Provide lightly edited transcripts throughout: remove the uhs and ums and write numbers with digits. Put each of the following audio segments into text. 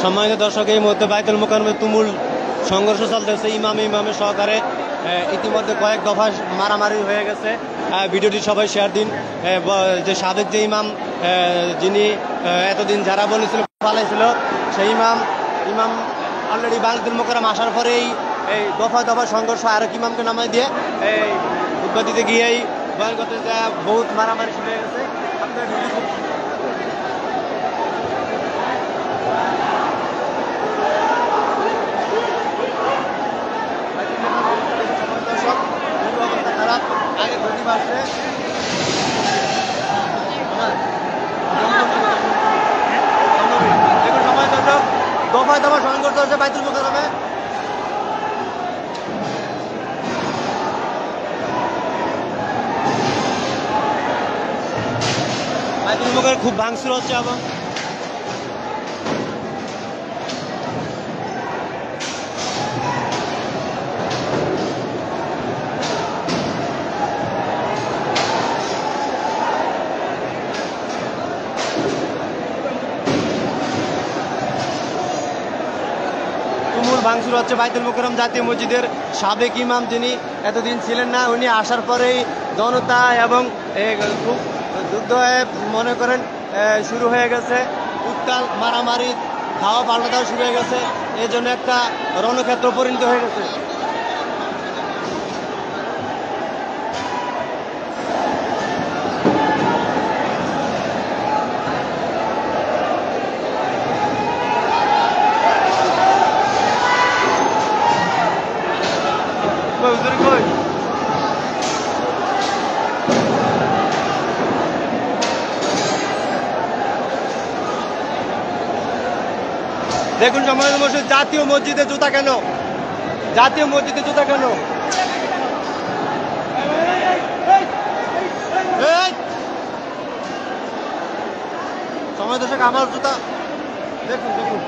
সম্মানিত দর্শক, এই মুহূর্তে বাইতুল মোকাররমে তুমুল সংঘর্ষ চলতেছে ইমামের সহকারে। ইতিমধ্যে কয়েক দফা মারামারি হয়ে গেছে। ভিডিওটি সবাই শেয়ার দিন। যে সাবেক যে ইমাম, যিনি এতদিন যারা বলেছিল পালাইছিল, সেই ইমাম অলরেডি বাইতুল মোকাররম আসার পরেই এই দফা সংঘর্ষ আরেক ইমামকে নামাই দিয়ে এই খুতবা দিতে গিয়েই বয়ান করতে বহুত মারামারি শুরু হয়ে গেছে। খারাপ আগে গতি বাড়ছে। দেখুন সময় দর্শক, দফা সংঘর্ষ হচ্ছে বাইতুল মোকাররমে। বাইতুল মোকাররম খুব ভাঙচুর হচ্ছে এবং ভাঙচুর হচ্ছে বাইতুল মোকাররম জাতীয় মসজিদের সাবেক ইমাম, যিনি এতদিন ছিলেন না, উনি আসার পরেই জনতা এবং খুব যুদ্ধ হয়ে মনে করেন শুরু হয়ে গেছে। উত্তাল মারামারি, ধাওয়া পাল্টা শুরু হয়ে গেছে। এই জন্য একটা রণক্ষেত্র পরিণত হয়ে গেছে। দেখুন সম্মানিত মসজিদ, জাতীয় মসজিদে জুতা কেন? জাতীয় মসজিদে জুতা কেন? সময় দর্শক, আমার জুতা দেখুন দেখুন।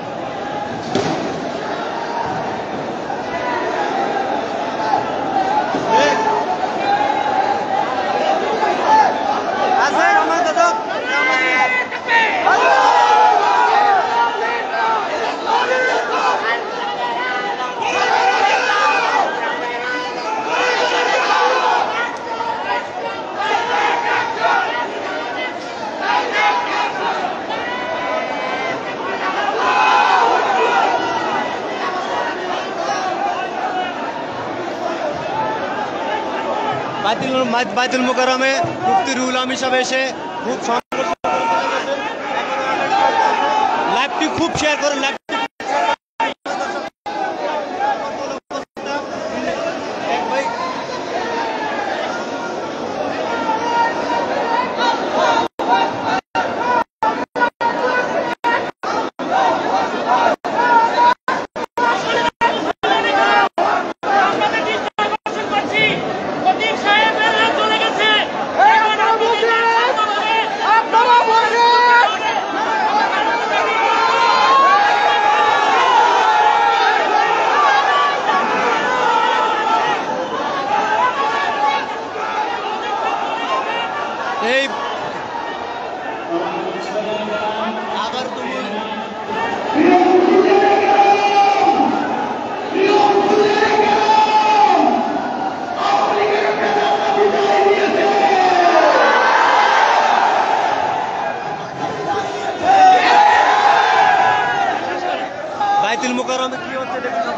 বাইতুল মোকাররমে মুফতি রুহুল আমিন সাহেব এসে খুব লাইভটি খুব শেয়ার করেন। এই আবার বাইতুল মোকাররমে কি হচ্ছে দেখুন।